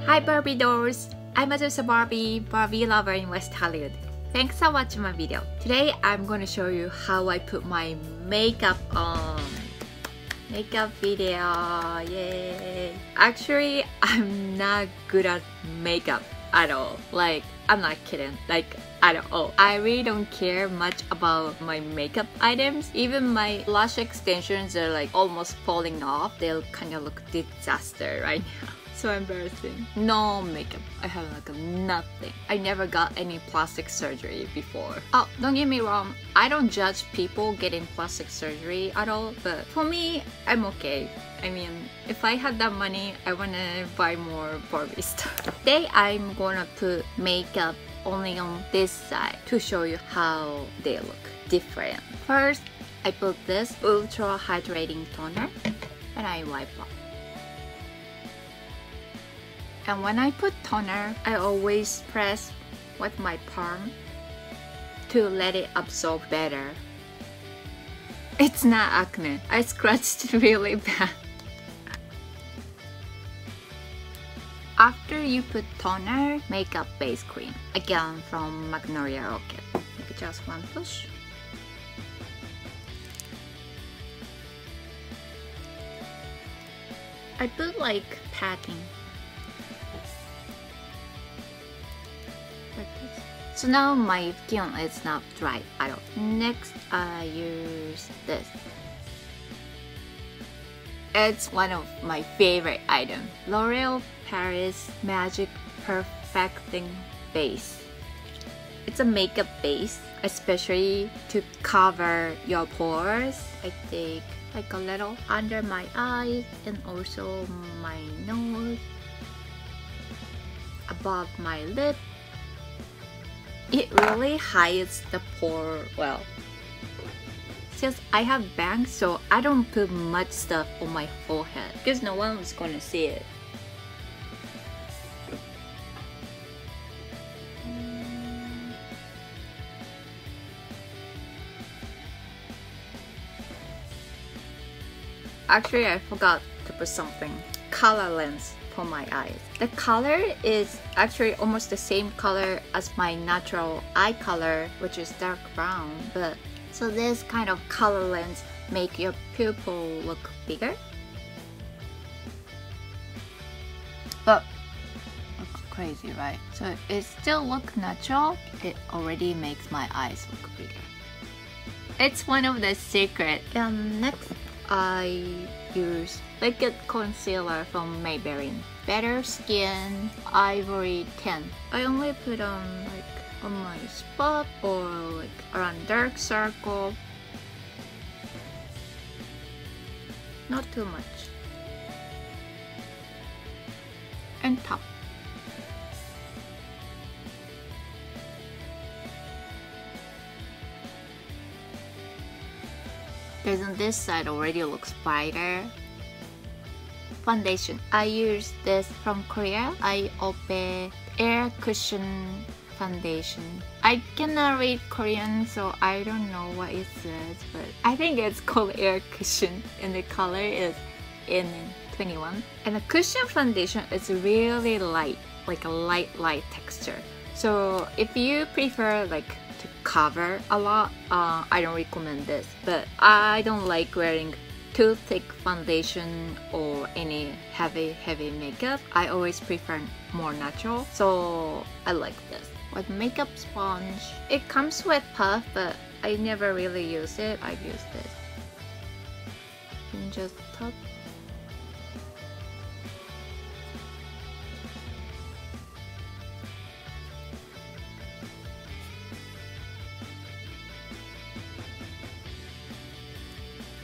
Hi Barbie dolls! I'm Azusa Barbie, Barbie lover in West Hollywood. Thanks for watching my video. Today I'm going to show you how I put my makeup on. Makeup video, yay! Actually, I'm not good at makeup at all. Like, I'm not kidding. Like, at all. I really don't care much about my makeup items. Even my lash extensions are like almost falling off. They'll kind of look disaster right now. So embarrassing. No makeup. I have like nothing. I never got any plastic surgery before. Oh, don't get me wrong. I don't judge people getting plastic surgery at all. But for me, I'm okay. I mean, if I had that money, I wanna buy more Barbie stuff. Today, I'm gonna put makeup only on this side to show you how they look different. First, I put this ultra hydrating toner and I wipe off. And when I put toner, I always press with my palm to let it absorb better. It's not acne. I scratched really bad. After you put toner, makeup base cream. Again from Magnolia Orchid. Make just one push. I put like patting. So now my skin is not dry at all. Next, I use this. It's one of my favorite items. L'Oreal Paris Magic Perfecting Base. It's a makeup base, especially to cover your pores. I take like a little under my eyes and also my nose, above my lip. It really hides the pore well. Since I have bangs, so I don't put much stuff on my forehead because no one's gonna see it. Actually, I forgot to put something. Color lens for my eyes. The color is actually almost the same color as my natural eye color, which is dark brown. But so this kind of color lens make your pupil look bigger. But looks crazy, right? So it still looks natural. It already makes my eyes look bigger. It's one of the secrets. And next, I use liquid concealer from Maybelline. Better Skin Ivory Tint. I only put on like on my spot or like around dark circle. Not too much. And top. Because on this side already looks brighter. Foundation. I use this from Korea. IVORY Air Cushion Foundation. I cannot read Korean, so I don't know what it says, but I think it's called Air Cushion, and the color is in21. And the cushion foundation is really light, like a light texture. So if you prefer like to cover a lot, I don't recommend this. But I don't like wearing too thick foundation or any heavy makeup. I always prefer more natural, so I like this. With makeup sponge, it comes with puff, but I never really use it. I use this and just top.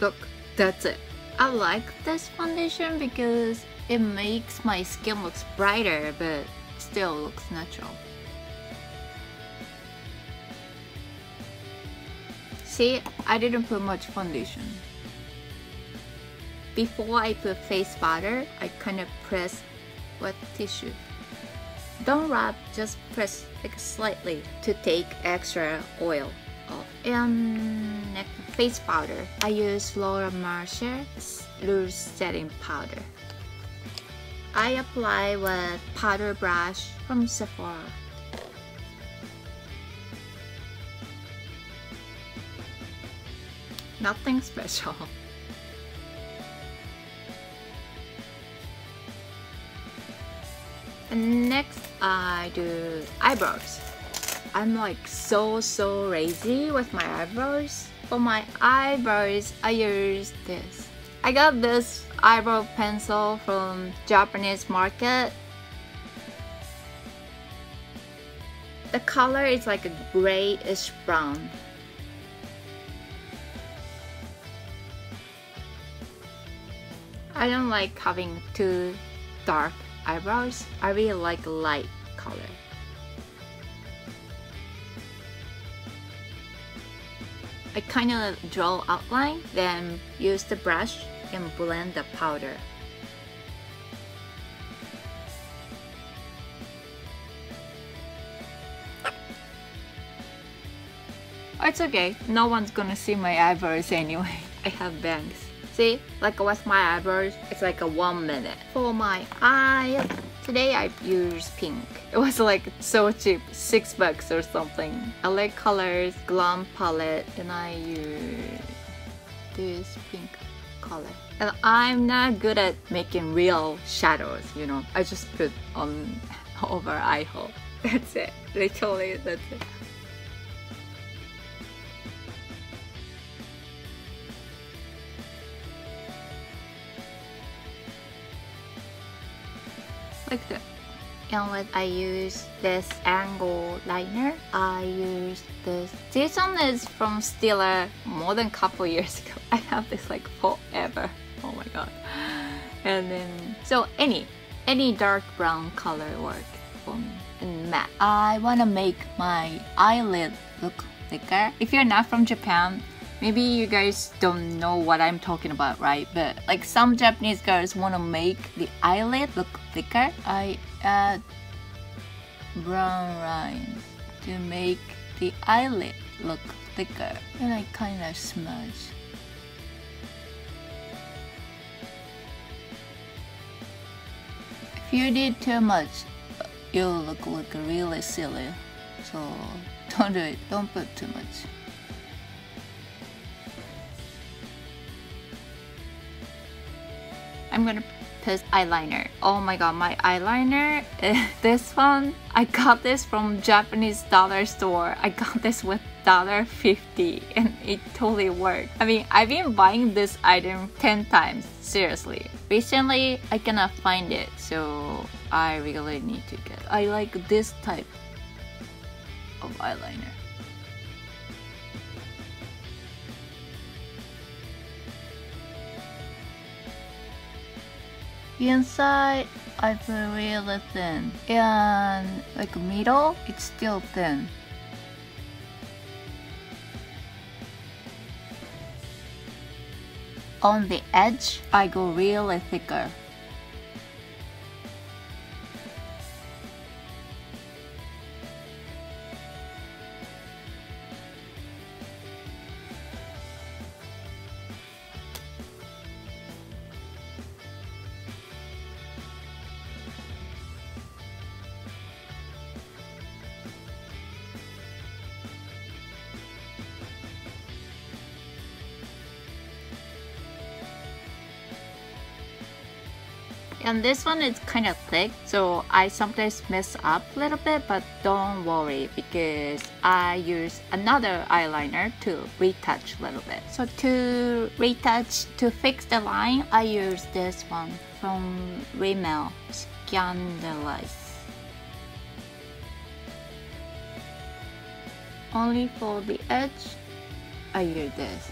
Look, that's it. I like this foundation because it makes my skin looks brighter but still looks natural. See, I didn't put much foundation. Before I put face powder, I kind of press with tissue. Don't rub, just press like slightly to take extra oil off. And next, face powder. I use Mercier Loose Setting Powder. I apply with powder brush from Sephora. Nothing special. And next I do eyebrows. I'm like so lazy with my eyebrows. For my eyebrows, I use this. I got this eyebrow pencil from Japanese market. The color is like a grayish brown. I don't like having too dark eyebrows. I really like light color. I kind of draw outline, then use the brush and blend the powder. It's okay, no one's gonna see my eyebrows anyway. I have bangs. See, like with my eyebrows, it's like a 1 minute. For my eyes, today I used pink. It was like so cheap, $6 or something. I like colors, Glam palette, and I use this pink color. And I'm not good at making real shadows, you know. I just put on over eye hole. That's it. Literally, that's it. Like that. And when I use this angle liner, I use this. This one is from Stila more than a couple years ago. I have this like forever. Oh my god. And then, so any dark brown color work for me. And matte. I want to make my eyelid look thicker. If you're not from Japan, maybe you guys don't know what I'm talking about, right? But like some Japanese girls want to make the eyelid look thicker. I add brown lines to make the eyelid look thicker. And I kind of smudge. If you did too much, you'll look like really silly. So don't do it. Don't put too much. I'm gonna put eyeliner. Oh my god, my eyeliner, this one, I got this from Japanese dollar store. I got this with $1.50 and it totally worked. I mean, I've been buying this item 10 times, seriously. Recently, I cannot find it, so I really need to get it. I like this type of eyeliner. Inside, I put really thin, and like middle, it's still thin. On the edge, I go really thicker. And this one is kind of thick, so I sometimes mess up a little bit, but don't worry because I use another eyeliner to retouch a little bit. So to retouch, to fix the line, I use this one from RIMMEL, SCANDALEYES. Only for the edge, I use this.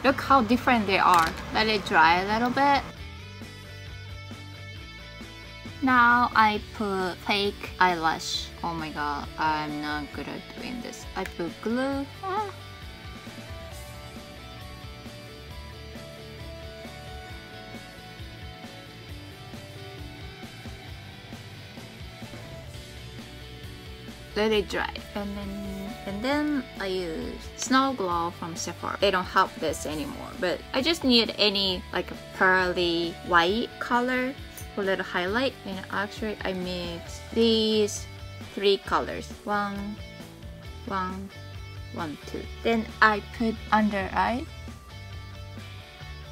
Look how different they are. Let it dry a little bit. Now I put fake eyelash. Oh my god, I'm not good at doing this. I put glue. Let it dry, and And then I use Snow Glow from SEPHORA. They don't have this anymore, but I just need any like a pearly white color for little highlight. And actually I mix these 3 colors. 1, 1, 1, 2. Then I put under eye,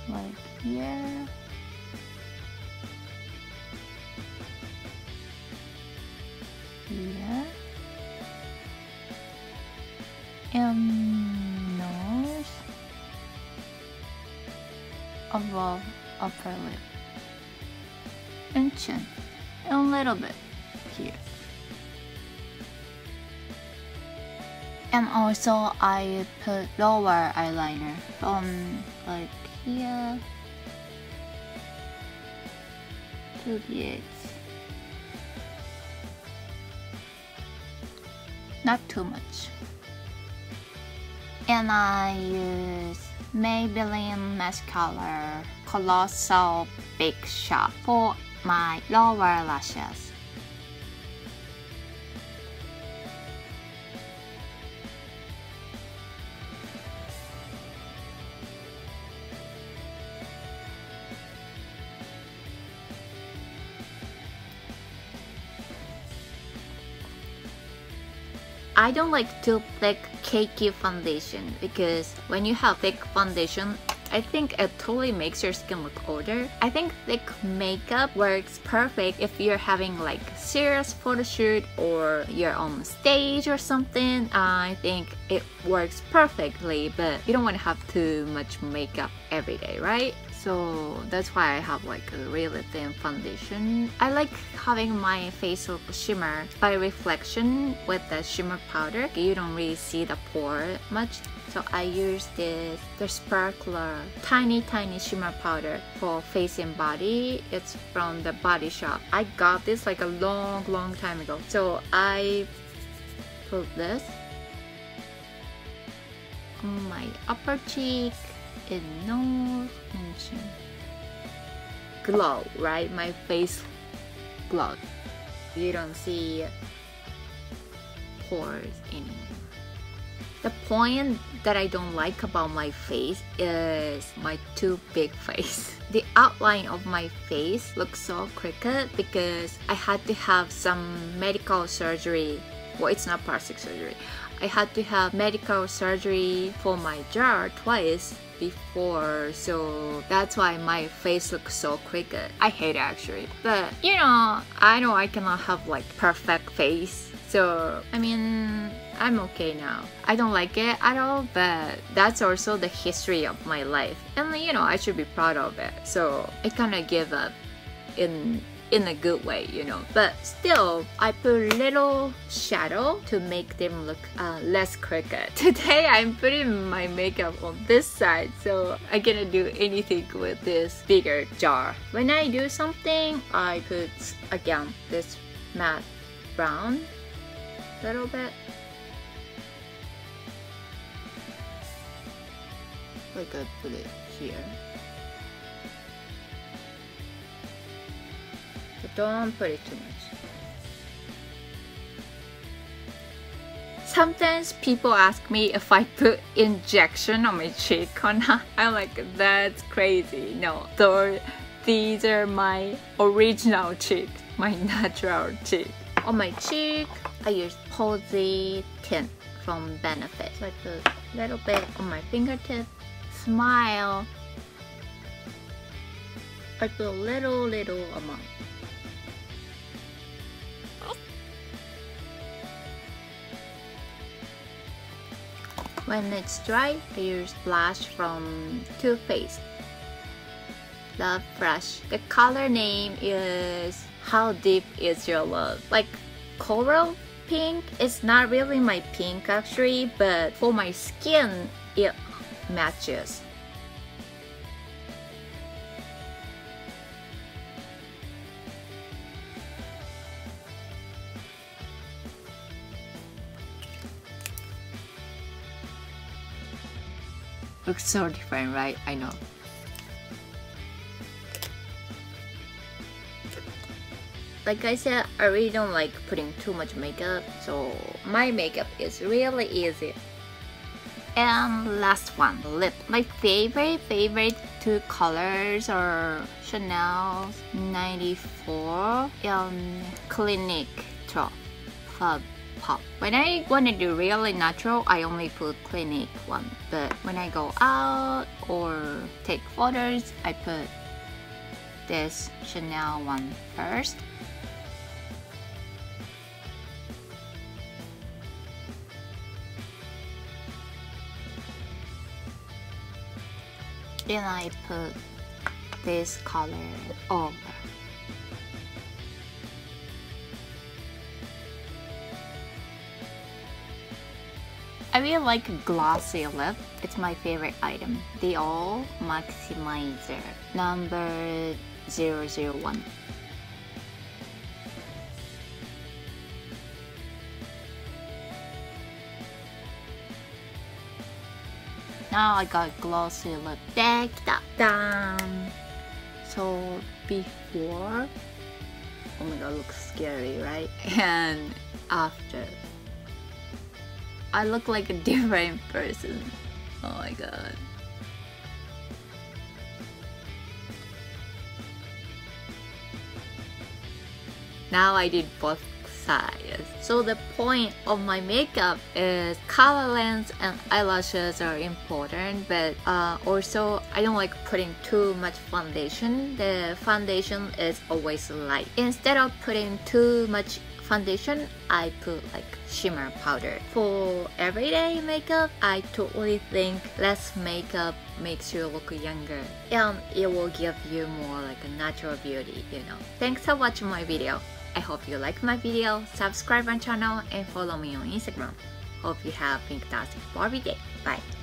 like here. Here. And nose, above upper lip, and chin, and a little bit here. And also I put lower eyeliner from like here to the edge. Not too much. And I use Maybelline mascara Colossal Big Shot for my lower lashes. I don't like too thick cakey foundation because when you have thick foundation, I think it totally makes your skin look older. I think thick makeup works perfect if you're having like serious photo shoot or you're on stage or something. I think it works perfectly, but you don't want to have too much makeup every day, right? So that's why I have like a really thin foundation. I like having my face look shimmer by reflection with the shimmer powder. You don't really see the pore much. So I use the sparkler tiny shimmer powder for face and body. It's from the Body Shop. I got this like a long time ago. So I put this on my upper cheek and nose and chin. Glow, right? My face glow. You don't see pores anymore. The point that I don't like about my face is my too big face. The outline of my face looks so crooked because I had to have some medical surgery. Well, it's not plastic surgery. I had to have medical surgery for my jaw twice before, so that's why my face looks so crooked. I hate it actually, but you know I cannot have like perfect face, so I mean I'm okay now. I don't like it at all, but that's also the history of my life, and you know I should be proud of it. So I kind of give up in a good way, you know, but still I put little shadow to make them look less crooked. Today I'm putting my makeup on this side, so I cannot do anything with this bigger jar. When I do something, I put again this matte brown a little bit, like I put it here. Don't put it too much. Sometimes people ask me if I put injection on my cheek or not. I'm like, that's crazy. No, these are my original cheek, my natural cheek. On my cheek, I use Posie tint from Benefit. So I put a little bit on my fingertip. Smile. I put a little amount. When it's dry, I use blush from Too Faced. Love Fresh. The color name is How Deep Is Your Love? Like coral pink. It's not really my pink actually, but for my skin, it matches. Looks so different, right? I know. like I said, I really don't like putting too much makeup, so my makeup is really easy. And last one, lip. My favorite two colors are Chanel 94 and Clinique Fab Pop. When I want to do really natural, I only put Clinique one. But when I go out or take photos, I put this Chanel one first. Then I put this color over. I really like glossy lip. It's my favorite item. DIOR Maximizer number 001. Now I got glossy lip. Done. So before, oh my god, looks scary, right? And after, I look like a different person. Oh my god. Now I did both sides. So the point of my makeup is color lens and eyelashes are important, but also I don't like putting too much foundation. The foundation is always light. Instead of putting too much foundation, I put like shimmer powder. For everyday makeup, I totally think less makeup makes you look younger, and it will give you more like a natural beauty, you know. Thanks for watching my video. I hope you like my video, subscribe my channel, and follow me on Instagram. Hope you have a fantastic Barbie day. Bye!